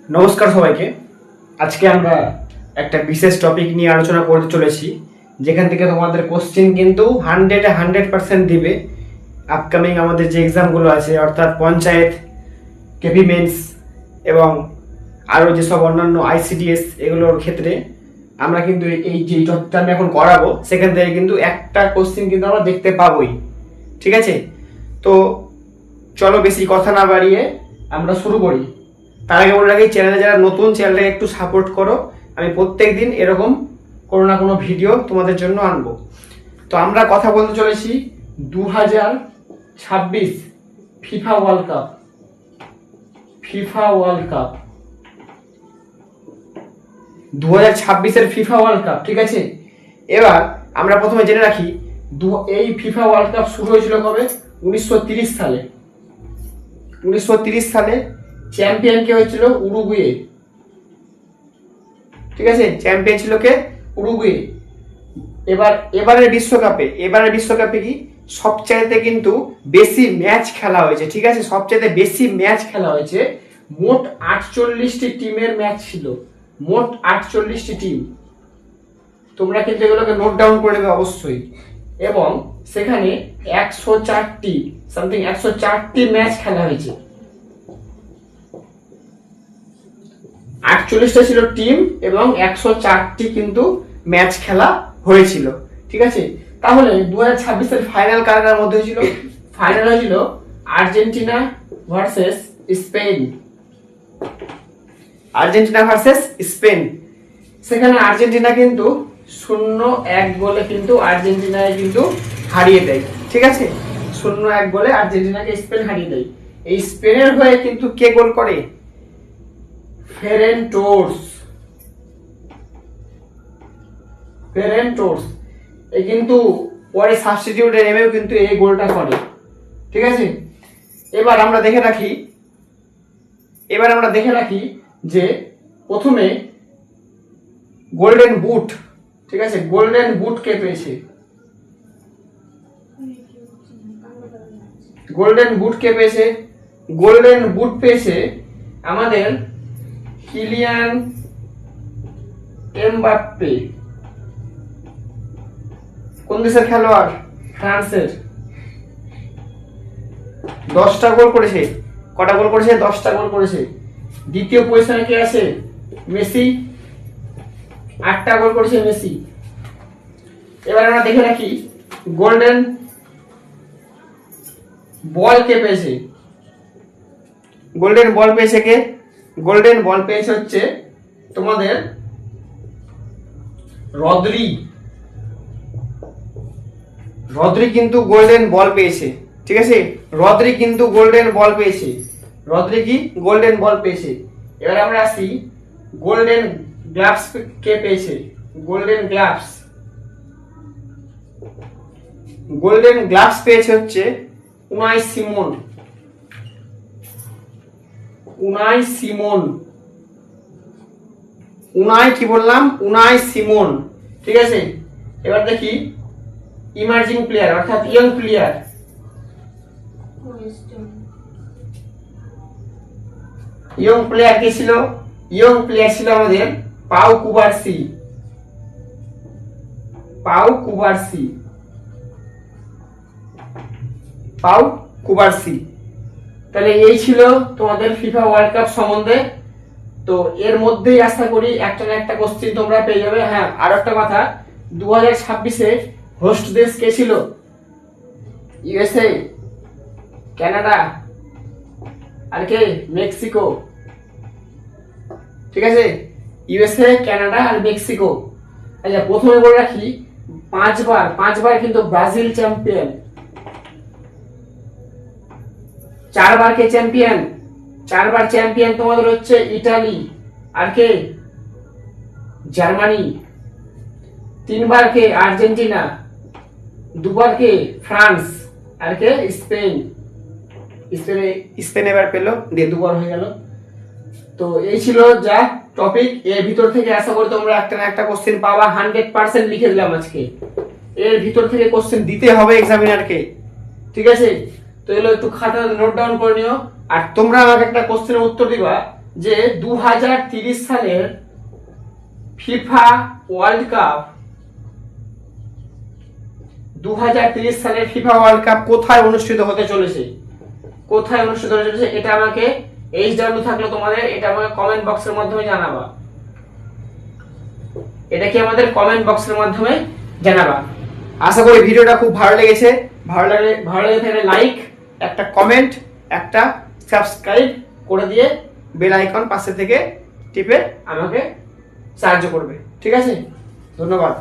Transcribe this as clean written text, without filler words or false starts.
নমস্কার সবাইকে। আজকে আমরা একটা বিশেষ টপিক নিয়ে আলোচনা করতে চলেছি, যেখান থেকে তোমাদের কোশ্চেন কিন্তু 100% দিবে। আপকামিং আমাদের যে এক্সামগুলো আছে, অর্থাৎ পঞ্চায়েত, কেপি মেন্স এবং আরও যেসব অন্যান্য আইসিডিএস এগুলোর ক্ষেত্রে আমরা কিন্তু এই যে টপিকটা আমি এখন করাবো, সেখান থেকে কিন্তু একটা কোশ্চেন কিন্তু আমরা দেখতে পাবোই। ঠিক আছে, তো চলো বেশি কথা না বাড়িয়ে আমরা শুরু করি। তার আগে বলে রাখি, চ্যানেলে যারা নতুন, চ্যানেলটাকে একটু সাপোর্ট করো। আমি প্রত্যেক দিন এরকম কোনো না কোনো ভিডিও তোমাদের জন্য আনবো। তো আমরা কথা বলতে চলেছি 2026 FIFA World Cup. FIFA World Cup 2026-এর ফিফা ওয়ার্ল্ড কাপ। ঠিক আছে, এবার আমরা প্রথমে জেনে রাখি এই ফিফা ওয়ার্ল্ড কাপ শুরু হয়েছিল কবে? 1930 সালে। 1930 সালে চ্যাম্পিয়ন কে হয়েছিল? উরুগুয়ে। ঠিক আছে, চ্যাম্পিয়ন ছিল কে? উরুগুয়ে। এবারের বিশ্বকাপে কি সবচাইতে কিন্তু বেশি ম্যাচ খেলা হয়েছে। ঠিক আছে, সবচাইতে বেশি ম্যাচ খেলা হয়েছে। মোট 48টি টিমের ম্যাচ ছিল। মোট 48টি টিম। তোমরা কিন্তু এগুলোকে নোট ডাউন করে নেবে অবশ্যই। এবং সেখানে 104টি ম্যাচ খেলা হয়েছে। 48টা ছিল টিম এবং 104টি কিন্তু ম্যাচ খেলা হয়েছিল। ঠিক আছে, তাহলে 2026-এর ফাইনাল কার মধ্যে হয়েছিল? ফাইনাল হয়েছিল Argentina versus Spain. Argentina versus Spain. সেখানে আর্জেন্টিনা কিন্তু 0-1 গোলে কিন্তু আর্জেন্টিনাকে কিন্তু হারিয়ে দেয়। ঠিক আছে, 0-1 গোলে আর্জেন্টিনাকে স্পেন হারিয়ে দেয়। এই স্পেনের হয়ে কিন্তু কে গোল করে? ফেরেন টোর্স। এই কিন্তু পরে সাবস্টিটিউটে নেমেও কিন্তু এই গোলটা করে। ঠিক আছে, এবার আমরা দেখে রাখি যে প্রথমে গোল্ডেন বুট। ঠিক আছে, গোল্ডেন বুট কে পেয়েছে? গোল্ডেন বুট পেয়েছে আমাদের কিলিয়ান এমবাপ্পে। কোন দেশের খেলোয়াড়? ফ্রান্সের। 10টা গোল করেছে। কটা গোল করেছে? 10টা গোল করেছে। দ্বিতীয় পজিশনে কে আছে? মেসি। 8টা গোল করেছে মেসি। এবার আমরা দেখে রাখি গোল্ডেন বল কে পেয়েছে? গোল্ডেন বল পেয়েছে কে? গোল্ডেন বল পেয়েছে হচ্ছে তোমাদের রদ্রি কিন্তু গোল্ডেন বল পেয়েছে। ঠিক আছে, রদ্রি কিন্তু গোল্ডেন বল পেয়েছে। এবার আমরা আসি গোল্ডেন গ্লাভস কে পেয়েছে? গোল্ডেন গ্লাভস পেয়েছে হচ্ছে উনাই সিমন। ঠিক আছে, এবার দেখি ইমার্জিং প্লেয়ার অর্থাৎ ইয়ং প্লেয়ার। কে ছিল? ইয়ং প্লেয়ার ছিল আমাদের পাউ কুবারসি। তাহলে এই ছিল তোমাদের ফিফা ওয়ার্ল্ড কাপ সম্বন্ধে। তো এর মধ্যেই আশা করি একটা না একটা কোশ্চেন তোমরা পেয়ে যাবে। হ্যাঁ, আর একটা কথা, 2026-এ হোস্ট দেশ কে ছিল? ইউএসএ, কানাডা আর কে? মেক্সিকো। ঠিক আছে, ইউএসএ, কানাডা আর মেক্সিকো। আচ্ছা, প্রথমে বলে রাখি পাঁচবার কিন্তু ব্রাজিল চ্যাম্পিয়ন। 4বার কে চ্যাম্পিয়ন? 4বার চ্যাম্পিয়ন তোমাদের হচ্ছে ইটালি আর কে? জার্মানি। 3বার কে? আর্জেন্টিনা। 2বার কে? ফ্রান্স আর কে? স্পেন এবার পেলো, দিয়ে 2বার হয়ে গেল। তো এই ছিল যা টপিক। এর ভিতর থেকে আশা করি তোমরা একটা না একটা কোশ্চেন পাবা। 100% লিখে দিলাম আজকে। এর ভিতর থেকে কোশ্চেন দিতে হবে এক্সামিনারকে। ঠিক আছে, তো এগুলো একটু খাতা নোট ডাউন করে নিও। আর তোমরা আমাকে একটা কোশ্চেনের উত্তর দিবা যে 2030 সালের ফিফা ওয়ার্ল্ড কাপ 2030 সালের ফিফা ওয়ার্ল্ড কাপ কোথায় অনুষ্ঠিত হতে চলেছে, কোথায় অনুষ্ঠিত হতে চলেছে, এটা আমাকে এইচডব্লিউ থাকলো তোমাদের, এটা আমাকে কমেন্ট বক্সের মাধ্যমে জানাবা। এটা কি আমাদের কমেন্ট বক্সের মাধ্যমে জানাবা। আশা করি ভিডিওটা খুব ভালো লেগেছে। ভালো লেগে থাকলে লাইক, একটা কমেন্ট, একটা সাবস্ক্রাইব করে দিয়ে বেল আইকন পাশে থেকে টিপে আমাকে সাহায্য করবে। ঠিক আছে, ধন্যবাদ।